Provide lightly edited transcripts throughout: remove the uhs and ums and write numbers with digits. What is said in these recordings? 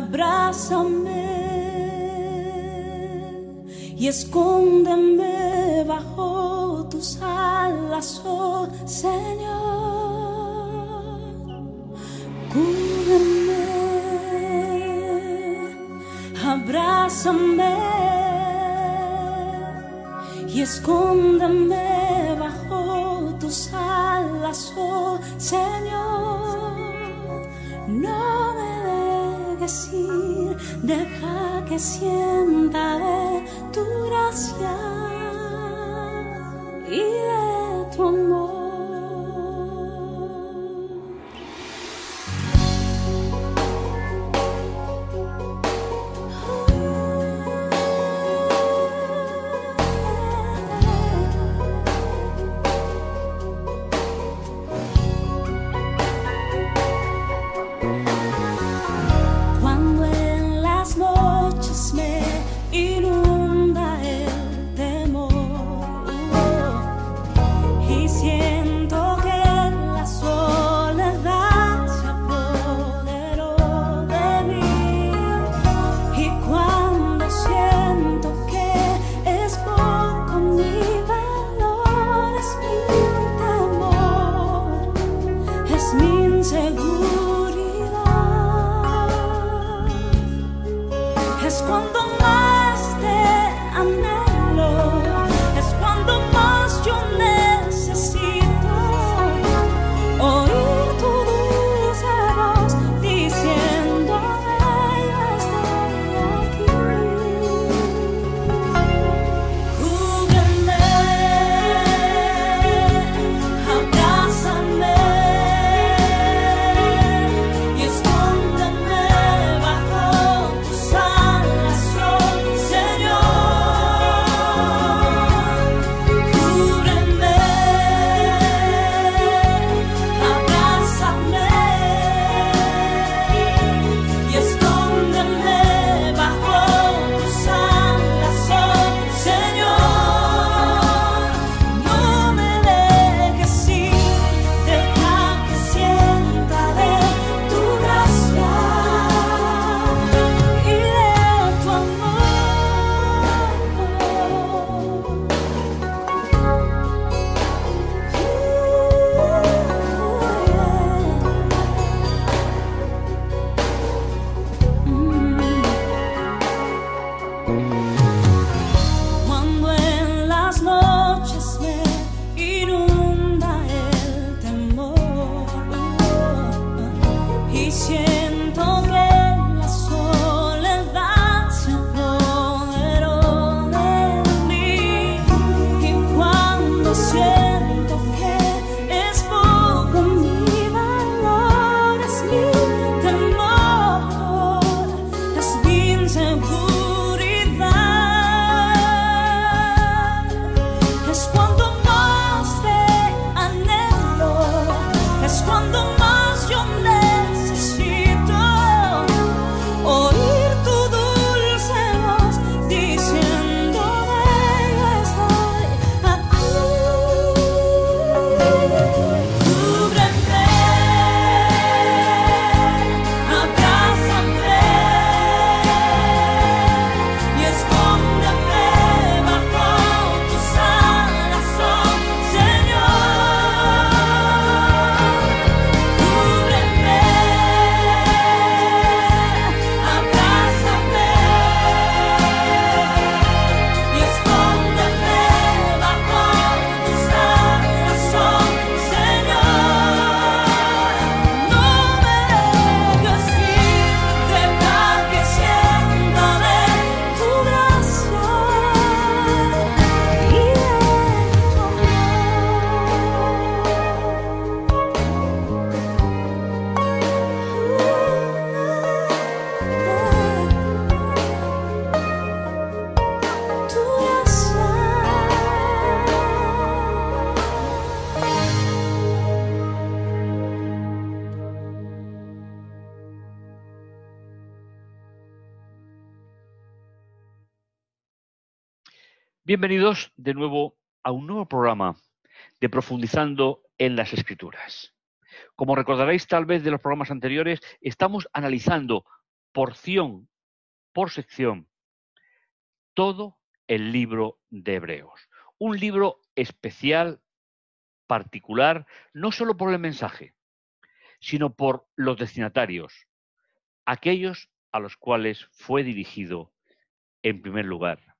Abrázame y escóndeme bajo tus alas, oh Señor. Cúbreme, abrázame y escóndeme bajo tus alas, oh Señor. No me dejes ir, deja que sienta de tu gracia y de tu amor. Bienvenidos de nuevo a un nuevo programa de Profundizando en las Escrituras. Como recordaréis tal vez de los programas anteriores, estamos analizando porción por sección, todo el libro de Hebreos. Un libro especial, particular, no solo por el mensaje, sino por los destinatarios, aquellos a los cuales fue dirigido en primer lugar.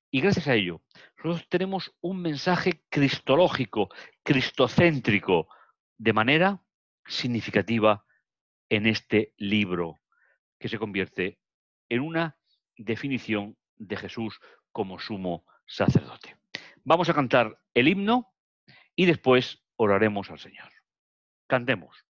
Y gracias a ello, nosotros tenemos un mensaje cristológico, cristocéntrico, de manera significativa en este libro, que se convierte en una definición de Jesús como sumo sacerdote. Vamos a cantar el himno y después oraremos al Señor. Cantemos.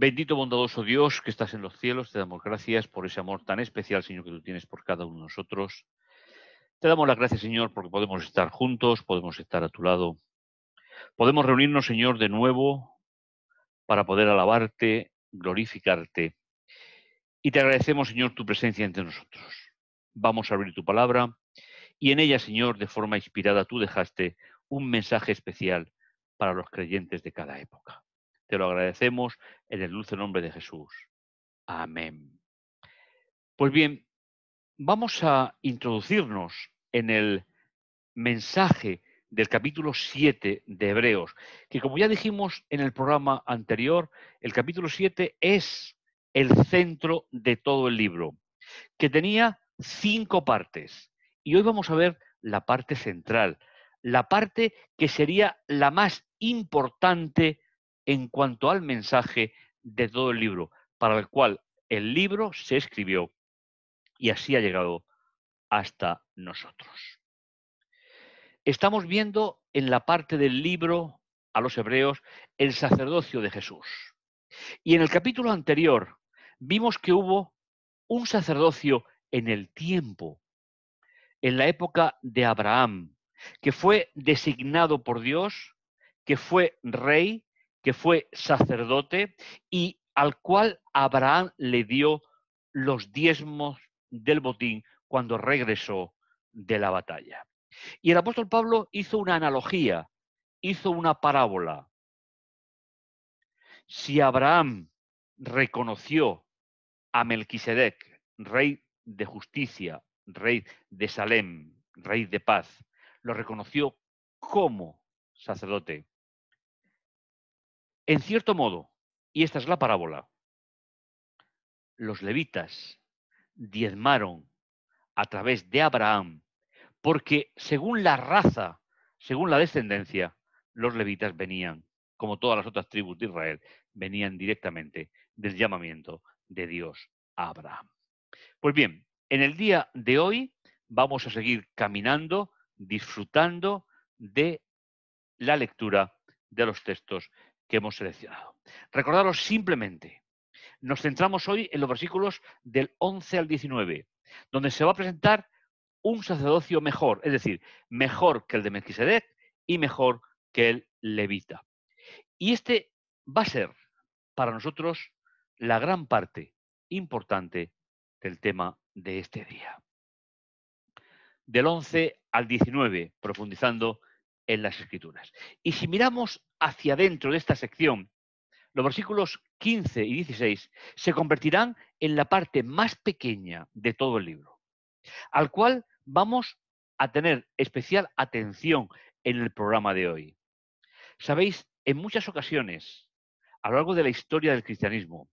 Bendito, bondadoso Dios, que estás en los cielos, te damos gracias por ese amor tan especial, Señor, que tú tienes por cada uno de nosotros. Te damos las gracias, Señor, porque podemos estar juntos, podemos estar a tu lado. Podemos reunirnos, Señor, de nuevo para poder alabarte, glorificarte. Y te agradecemos, Señor, tu presencia entre nosotros. Vamos a abrir tu palabra y en ella, Señor, de forma inspirada, tú dejaste un mensaje especial para los creyentes de cada época. Te lo agradecemos en el dulce nombre de Jesús. Amén. Pues bien, vamos a introducirnos en el mensaje del capítulo 7 de Hebreos, que como ya dijimos en el programa anterior, el capítulo 7 es el centro de todo el libro, que tenía 5 partes. Y hoy vamos a ver la parte central, la parte que sería la más importante en cuanto al mensaje de todo el libro, para el cual el libro se escribió y así ha llegado hasta nosotros. Estamos viendo en la parte del libro a los hebreos el sacerdocio de Jesús. Y en el capítulo anterior vimos que hubo un sacerdocio en el tiempo, en la época de Abraham, que fue designado por Dios, que fue rey, que fue sacerdote y al cual Abraham le dio los diezmos del botín cuando regresó de la batalla. Y el apóstol Pablo hizo una analogía, hizo una parábola. Si Abraham reconoció a Melquisedec, rey de justicia, rey de Salem, rey de paz, lo reconoció como sacerdote. En cierto modo, y esta es la parábola, los levitas diezmaron a través de Abraham, porque según la raza, según la descendencia, los levitas venían, como todas las otras tribus de Israel, venían directamente del llamamiento de Dios a Abraham. Pues bien, en el día de hoy vamos a seguir caminando, disfrutando de la lectura de los textos que hemos seleccionado. Recordaros simplemente, nos centramos hoy en los versículos del 11 al 19, donde se va a presentar un sacerdocio mejor, es decir, mejor que el de Melquisedec y mejor que el levita. Y este va a ser para nosotros la gran parte importante del tema de este día. Del 11 al 19, profundizando en las Escrituras. Y si miramos hacia adentro de esta sección, los versículos 15 y 16 se convertirán en la parte más pequeña de todo el libro, al cual vamos a tener especial atención en el programa de hoy. Sabéis, en muchas ocasiones, a lo largo de la historia del cristianismo,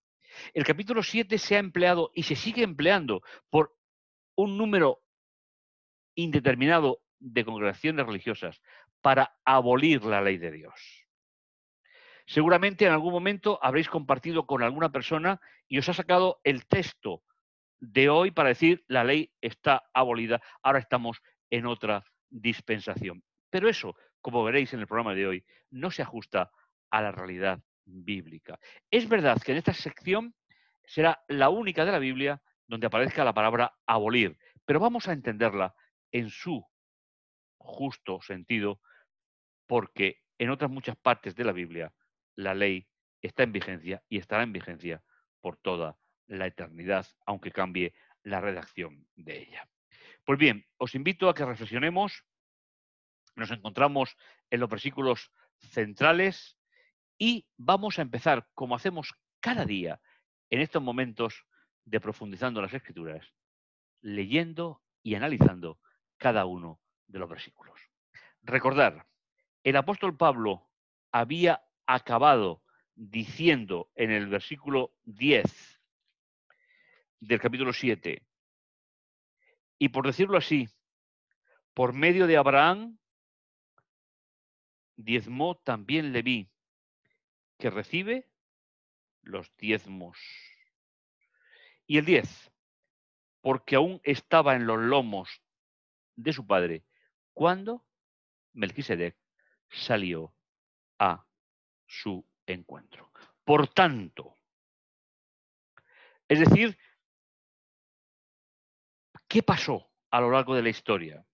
el capítulo 7 se ha empleado y se sigue empleando por un número indeterminado de congregaciones religiosas para abolir la ley de Dios. Seguramente en algún momento habréis compartido con alguna persona y os ha sacado el texto de hoy para decir la ley está abolida, ahora estamos en otra dispensación. Pero eso, como veréis en el programa de hoy, no se ajusta a la realidad bíblica. Es verdad que en esta sección será la única de la Biblia donde aparezca la palabra abolir, pero vamos a entenderla en su justo sentido, porque en otras muchas partes de la Biblia la ley está en vigencia y estará en vigencia por toda la eternidad, aunque cambie la redacción de ella. Pues bien, os invito a que reflexionemos. Nos encontramos en los versículos centrales y vamos a empezar, como hacemos cada día en estos momentos de profundizando en las Escrituras, leyendo y analizando cada uno de los versículos. Recordad, el apóstol Pablo había acabado diciendo en el versículo 10 del capítulo 7, y por decirlo así, por medio de Abraham, diezmó también Leví, que recibe los diezmos. Y el 10, porque aún estaba en los lomos de su padre, cuando Melquisedec salió a su encuentro. Por tanto, es decir, ¿qué pasó a lo largo de la historia?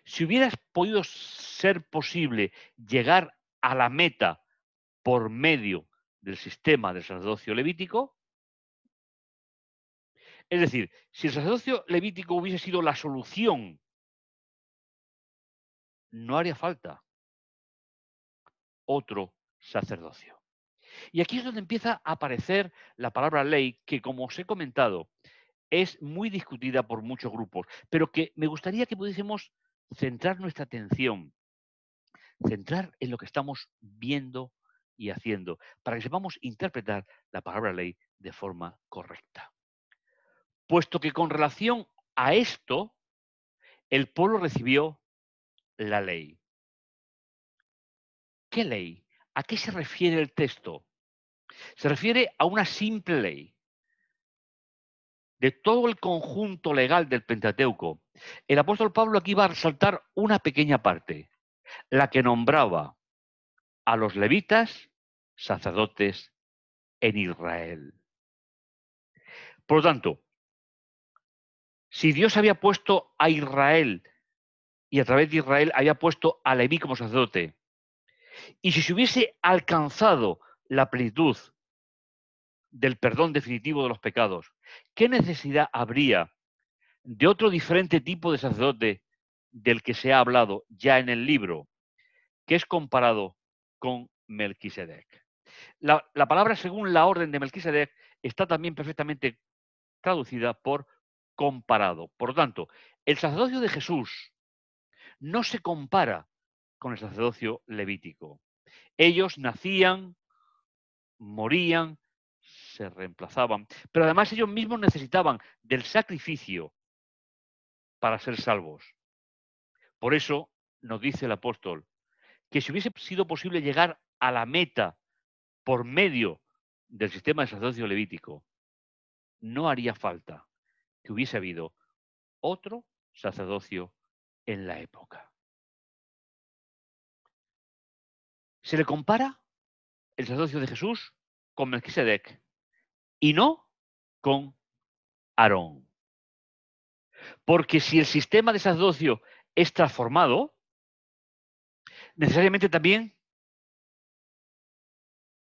Si hubieras podido ser posible llegar a la meta por medio del sistema del sacerdocio levítico, es decir, si el sacerdocio levítico hubiese sido la solución, no haría falta otro sacerdocio. Y aquí es donde empieza a aparecer la palabra ley, que como os he comentado, es muy discutida por muchos grupos, pero que me gustaría que pudiésemos centrar nuestra atención, centrar en lo que estamos viendo y haciendo, para que sepamos interpretar la palabra ley de forma correcta. Puesto que con relación a esto, el pueblo recibió la ley. ¿Qué ley? ¿A qué se refiere el texto? Se refiere a una simple ley. De todo el conjunto legal del Pentateuco, el apóstol Pablo aquí va a resaltar una pequeña parte, la que nombraba a los levitas sacerdotes en Israel. Por lo tanto, si Dios había puesto a Israel y a través de Israel había puesto a Leví como sacerdote, y si se hubiese alcanzado la plenitud del perdón definitivo de los pecados, ¿qué necesidad habría de otro diferente tipo de sacerdote del que se ha hablado ya en el libro, que es comparado con Melquisedec? La palabra según la orden de Melquisedec está también perfectamente traducida por comparado. Por lo tanto, el sacerdocio de Jesús no se compara con el sacerdocio levítico. Ellos nacían, morían, se reemplazaban, pero además ellos mismos necesitaban del sacrificio para ser salvos. Por eso nos dice el apóstol que si hubiese sido posible llegar a la meta por medio del sistema de sacerdocio levítico, no haría falta que hubiese habido otro sacerdocio en la época. Se le compara el sacerdocio de Jesús con Melquisedec y no con Aarón. Porque si el sistema de sacerdocio es transformado, necesariamente también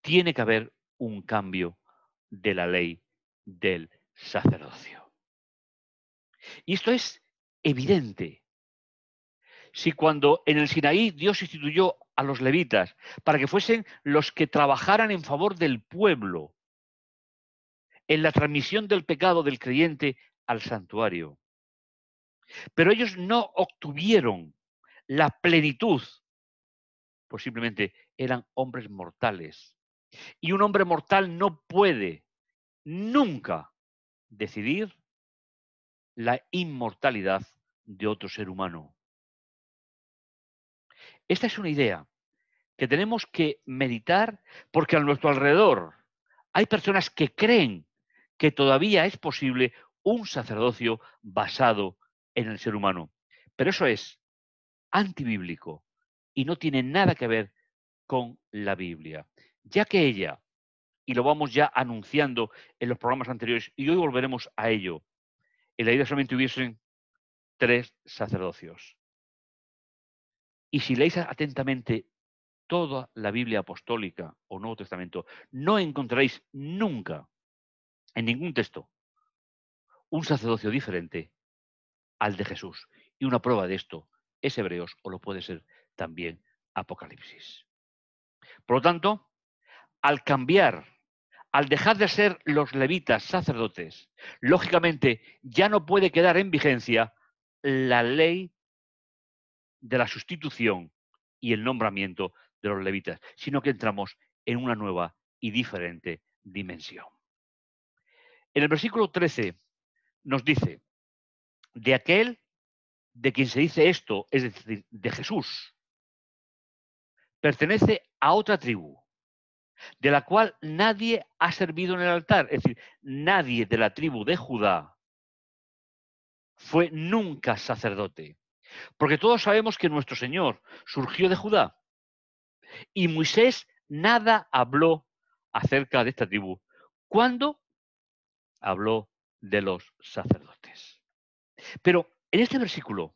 tiene que haber un cambio de la ley del sacerdocio. Y esto es evidente. Si cuando en el Sinaí Dios instituyó a los levitas para que fuesen los que trabajaran en favor del pueblo, en la transmisión del pecado del creyente al santuario, pero ellos no obtuvieron la plenitud, pues simplemente eran hombres mortales. Y un hombre mortal no puede nunca decidir la inmortalidad de otro ser humano. Esta es una idea que tenemos que meditar porque a nuestro alrededor hay personas que creen que todavía es posible un sacerdocio basado en el ser humano. Pero eso es antibíblico y no tiene nada que ver con la Biblia, ya que ella, y lo vamos ya anunciando en los programas anteriores, y hoy volveremos a ello, en la Iglesia solamente hubiesen 3 sacerdocios. Y si leéis atentamente toda la Biblia apostólica o Nuevo Testamento, no encontraréis nunca, en ningún texto, un sacerdocio diferente al de Jesús. Y una prueba de esto es Hebreos, o lo puede ser también Apocalipsis. Por lo tanto, al cambiar, al dejar de ser los levitas sacerdotes, lógicamente ya no puede quedar en vigencia la ley de la sustitución y el nombramiento de los levitas, sino que entramos en una nueva y diferente dimensión. En el versículo 13 nos dice, de aquel de quien se dice esto, es decir, de Jesús, pertenece a otra tribu, de la cual nadie ha servido en el altar. Es decir, nadie de la tribu de Judá fue nunca sacerdote. Porque todos sabemos que nuestro Señor surgió de Judá. Y Moisés nada habló acerca de esta tribu cuando habló de los sacerdotes. Pero en este versículo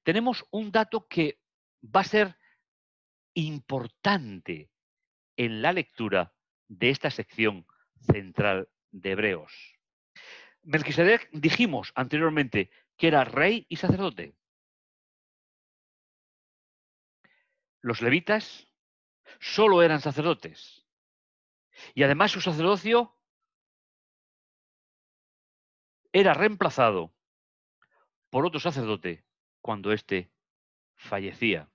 tenemos un dato que va a ser importante en la lectura de esta sección central de Hebreos. Melquisedec dijimos anteriormente que era rey y sacerdote. Los levitas solo eran sacerdotes. Y además su sacerdocio era reemplazado por otro sacerdote cuando éste fallecía.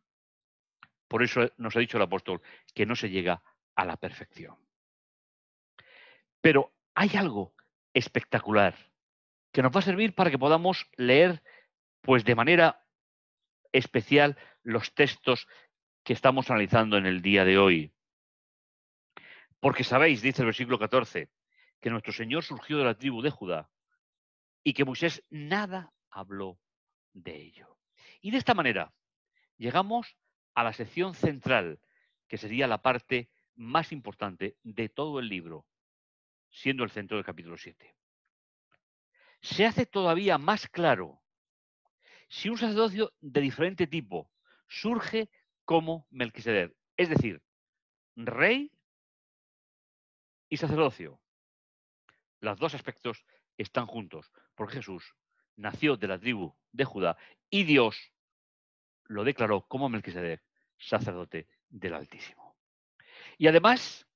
Por eso nos ha dicho el apóstol que no se llega a la perfección. Pero hay algo espectacular que nos va a servir para que podamos leer pues de manera especial los textos que estamos analizando en el día de hoy. Porque sabéis, dice el versículo 14, que nuestro Señor surgió de la tribu de Judá y que Moisés nada habló de ello. Y de esta manera llegamos a la sección central, que sería la parte más importante de todo el libro, siendo el centro del capítulo 7. Se hace todavía más claro si un sacerdocio de diferente tipo surge como Melquisedec, es decir, rey y sacerdocio. Los dos aspectos están juntos, porque Jesús nació de la tribu de Judá y Dios lo declaró como Melquisedec, sacerdote del Altísimo. Y además,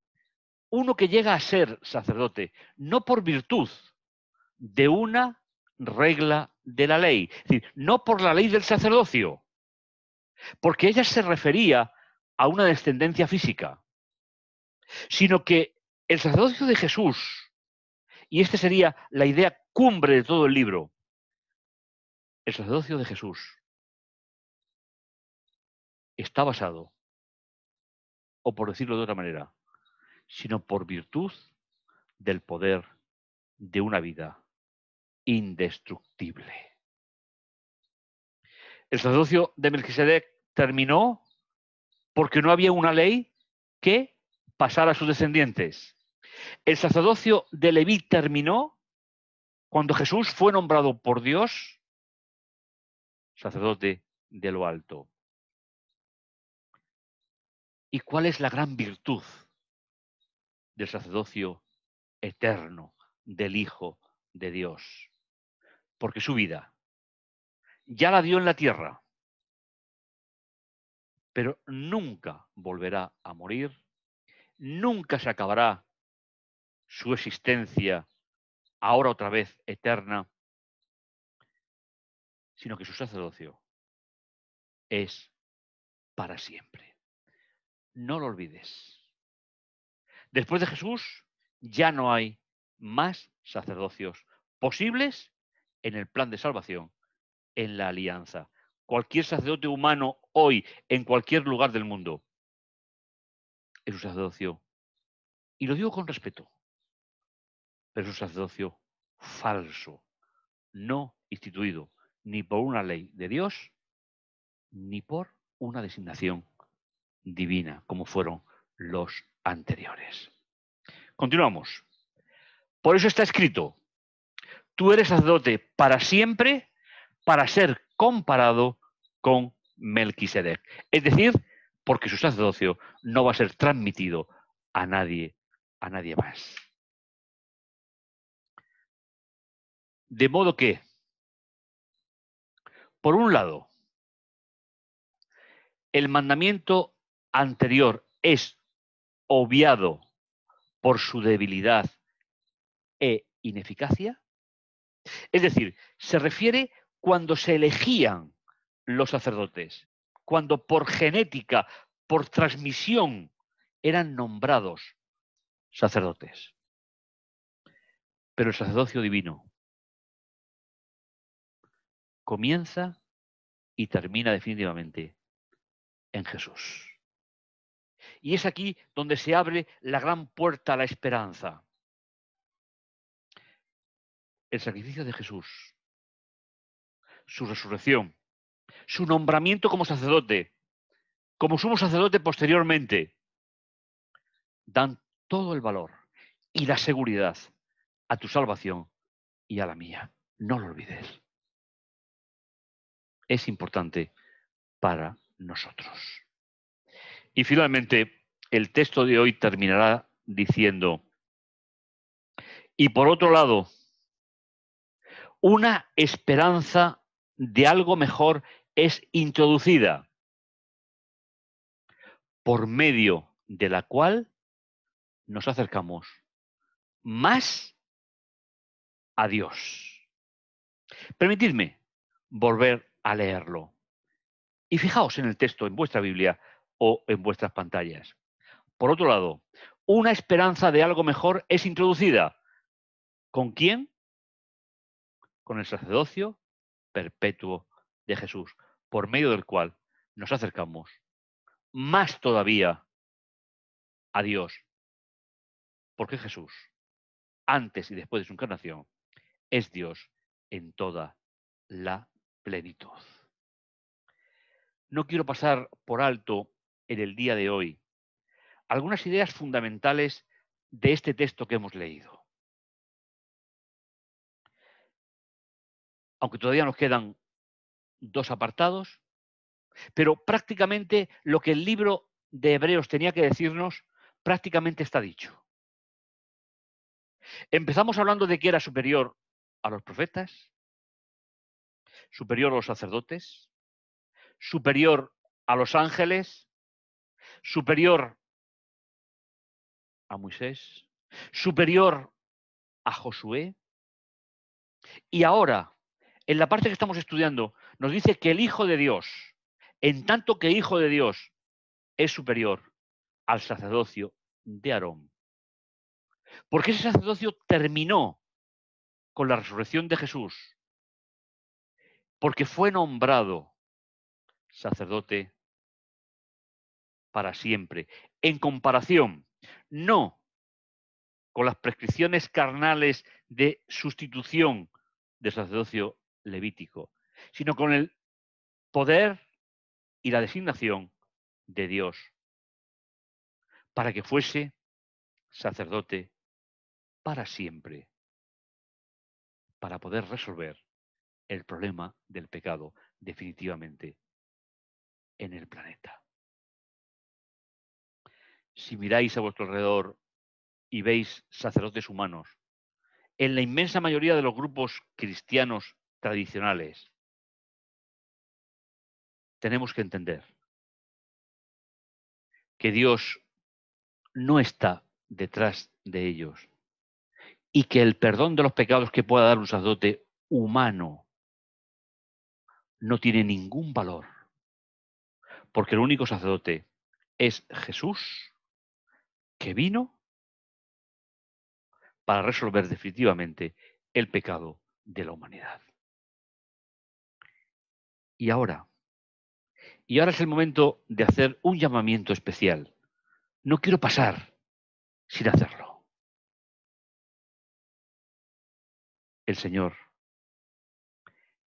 uno que llega a ser sacerdote no por virtud de una regla de la ley, es decir, no por la ley del sacerdocio, porque ella se refería a una descendencia física, sino que el sacerdocio de Jesús, y esta sería la idea cumbre de todo el libro, el sacerdocio de Jesús está basado, o por decirlo de otra manera, sino por virtud del poder de una vida indestructible. El sacerdocio de Melquisedec terminó porque no había una ley que pasara a sus descendientes. El sacerdocio de Leví terminó cuando Jesús fue nombrado por Dios sacerdote de lo alto. ¿Y cuál es la gran virtud del sacerdocio eterno del Hijo de Dios? Porque su vida ya la dio en la tierra, pero nunca volverá a morir, nunca se acabará su existencia, ahora otra vez eterna, sino que su sacerdocio es para siempre. No lo olvides. Después de Jesús ya no hay más sacerdocios posibles en el plan de salvación, en la alianza. Cualquier sacerdote humano hoy, en cualquier lugar del mundo, es un sacerdocio, y lo digo con respeto, pero es un sacerdocio falso, no instituido ni por una ley de Dios, ni por una designación divina, como fueron los anteriores. Continuamos. Por eso está escrito, tú eres sacerdote para siempre, para ser comparado con Melquisedec. Es decir, porque su sacerdocio no va a ser transmitido a nadie más. De modo que, por un lado, el mandamiento anterior es obviado por su debilidad e ineficacia. Es decir, se refiere cuando se elegían los sacerdotes, cuando por genética, por transmisión, eran nombrados sacerdotes. Pero el sacerdocio divino comienza y termina definitivamente en Jesús. Y es aquí donde se abre la gran puerta a la esperanza. El sacrificio de Jesús, su resurrección, su nombramiento como sacerdote, como sumo sacerdote posteriormente, dan todo el valor y la seguridad a tu salvación y a la mía. No lo olvides. Es importante para nosotros. Y finalmente, el texto de hoy terminará diciendo, y por otro lado, una esperanza de algo mejor es introducida, por medio de la cual nos acercamos más a Dios. Permitidme volver a leerlo. Y fijaos en el texto en vuestra Biblia o en vuestras pantallas. Por otro lado, una esperanza de algo mejor es introducida. ¿Con quién? Con el sacerdocio perpetuo de Jesús, por medio del cual nos acercamos más todavía a Dios. Porque Jesús, antes y después de su encarnación, es Dios en toda la plenitud. No quiero pasar por alto en el día de hoy algunas ideas fundamentales de este texto que hemos leído. Aunque todavía nos quedan 2 apartados, pero prácticamente lo que el libro de Hebreos tenía que decirnos, prácticamente está dicho. Empezamos hablando de que era superior a los profetas, superior a los sacerdotes, superior a los ángeles, superior a Moisés, superior a Josué. Y ahora, en la parte que estamos estudiando, nos dice que el Hijo de Dios en tanto que hijo de Dios, es superior al sacerdocio de Aarón. Porque ese sacerdocio terminó con la resurrección de Jesús, porque fue nombrado sacerdote para siempre, en comparación, no con las prescripciones carnales de sustitución del sacerdocio levítico, sino con el poder y la designación de Dios, para que fuese sacerdote para siempre, para poder resolver el problema del pecado definitivamente en el planeta. Si miráis a vuestro alrededor y veis sacerdotes humanos, en la inmensa mayoría de los grupos cristianos tradicionales, tenemos que entender que Dios no está detrás de ellos y que el perdón de los pecados que pueda dar un sacerdote humano no tiene ningún valor, porque el único sacerdote es Jesús, que vino para resolver definitivamente el pecado de la humanidad. Y ahora es el momento de hacer un llamamiento especial. No quiero pasar sin hacerlo. El Señor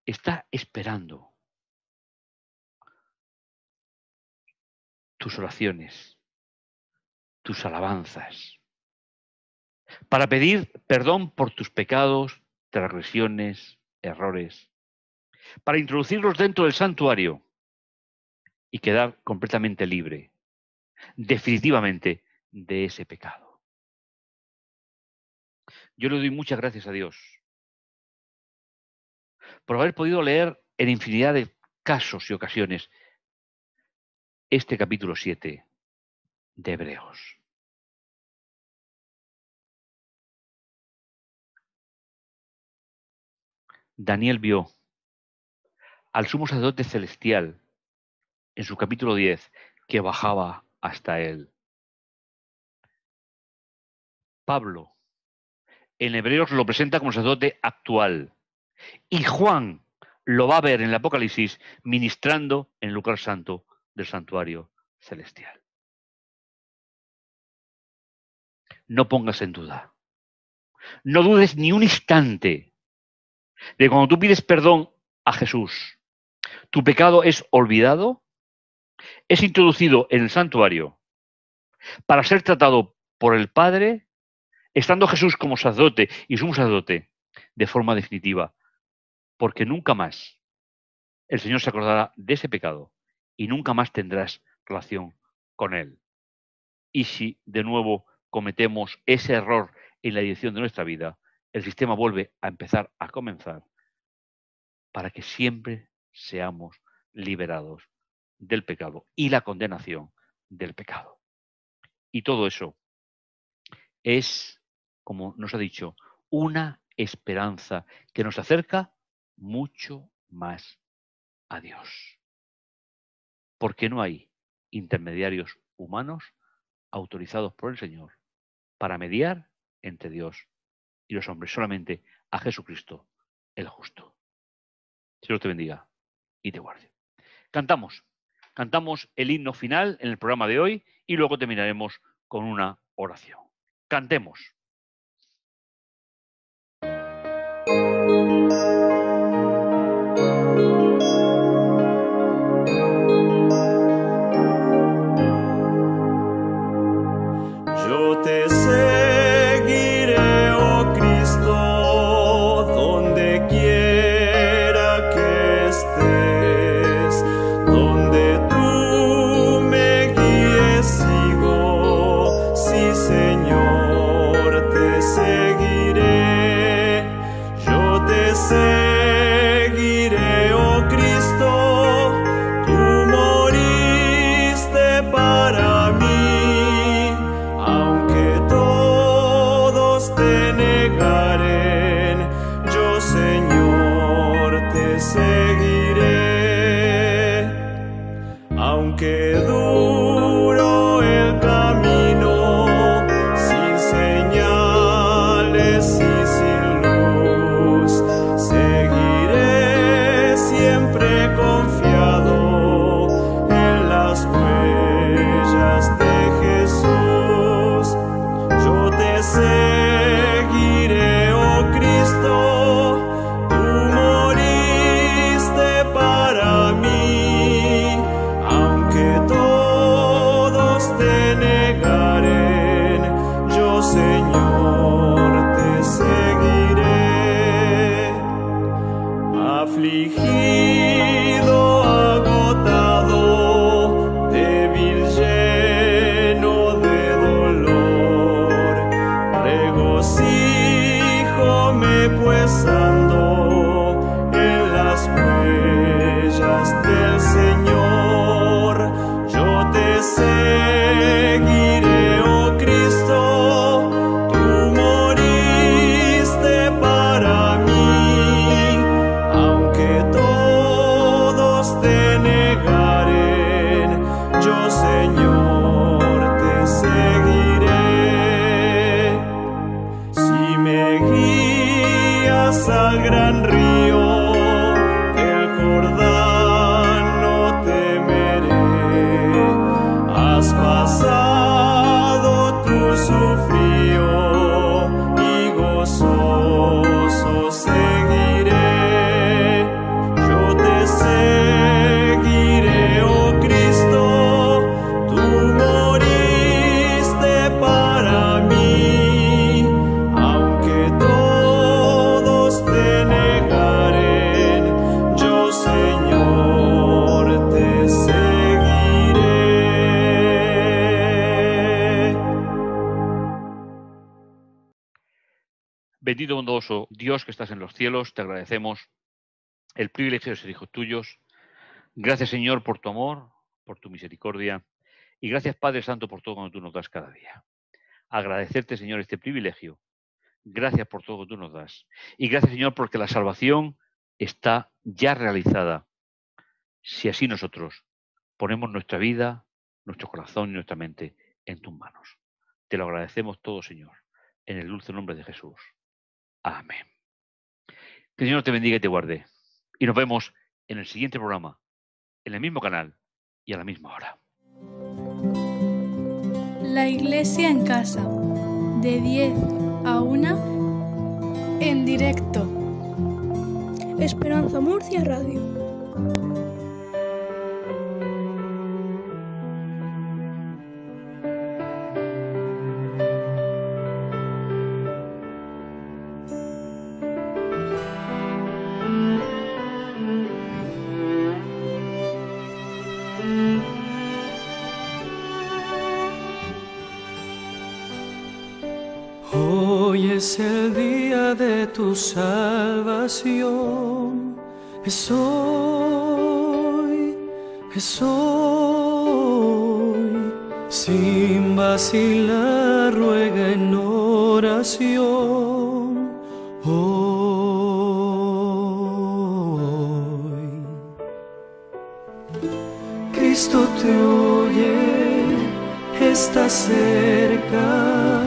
está esperando tus oraciones, tus alabanzas, para pedir perdón por tus pecados, transgresiones, errores, para introducirlos dentro del santuario y quedar completamente libre, definitivamente, de ese pecado. Yo le doy muchas gracias a Dios por haber podido leer en infinidad de casos y ocasiones este capítulo 7 de Hebreos. Daniel vio al sumo sacerdote celestial en su capítulo 10 que bajaba hasta él. Pablo en Hebreos lo presenta como sacerdote actual y Juan lo va a ver en el Apocalipsis ministrando en el lugar santo del santuario celestial. No pongas en duda, no dudes ni un instante de cuando tú pides perdón a Jesús, tu pecado es olvidado, es introducido en el santuario para ser tratado por el Padre, estando Jesús como sacerdote y sumo sacerdote de forma definitiva, porque nunca más el Señor se acordará de ese pecado y nunca más tendrás relación con él. Y si de nuevo cometemos ese error en la dirección de nuestra vida, el sistema vuelve a empezar a comenzar para que siempre seamos liberados del pecado y la condenación del pecado. Y todo eso es, como nos ha dicho, una esperanza que nos acerca mucho más a Dios. Porque no hay intermediarios humanos autorizados por el Señor para mediar entre Dios y los hombres, solamente a Jesucristo, el justo. Dios te bendiga y te guarde. Cantamos el himno final en el programa de hoy y luego terminaremos con una oración. Cantemos. Yo te seguiré, oh Cristo, donde quiera que estés, donde tú me guíes sigo, sí Señor, Bendito bondadoso Dios que estás en los cielos, te agradecemos el privilegio de ser hijos tuyos. Gracias, Señor, por tu amor, por tu misericordia, y gracias, Padre Santo, por todo cuando tú nos das cada día. Agradecerte, Señor, este privilegio. Gracias por todo que tú nos das. Y gracias, Señor, porque la salvación está ya realizada. Si así nosotros ponemos nuestra vida, nuestro corazón y nuestra mente en tus manos. Te lo agradecemos todo, Señor, en el dulce nombre de Jesús. Amén. Que el Señor te bendiga y te guarde. Y nos vemos en el siguiente programa, en el mismo canal y a la misma hora. La Iglesia en casa, de 10 a 1, en directo. Esperanza Murcia Radio. Hoy es el día de tu salvación, es hoy, sin vacilar ruega en oración, hoy. Cristo te oye, está cerca,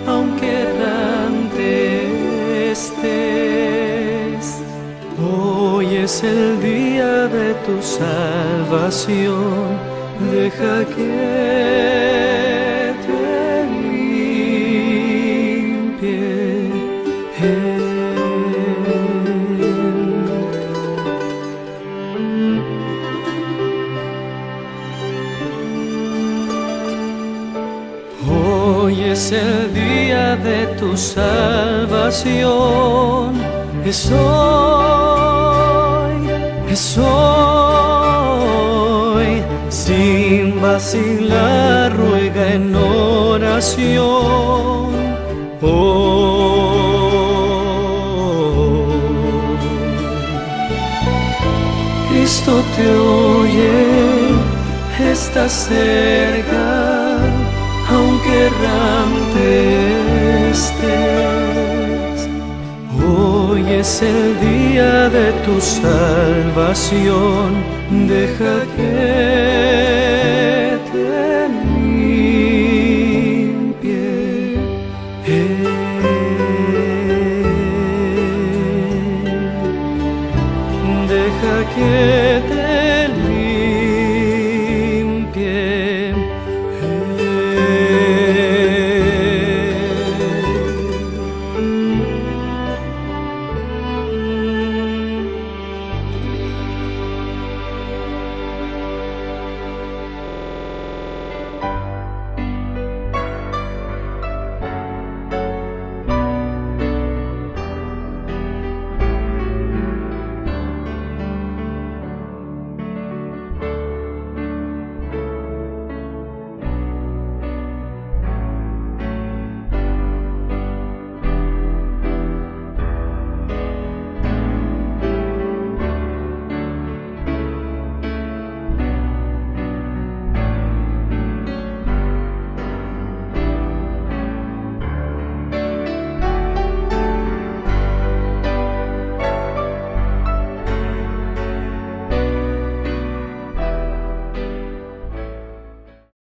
aunque errante estés. Hoy es el día de tu salvación, deja que te limpie Él. Hoy es el día de tu salvación, es hoy, sin vacilar ruega en oración, Cristo te oye, está cerca, aunque errante estés. Hoy es el día de tu salvación, deja que te limpie Él. Deja que te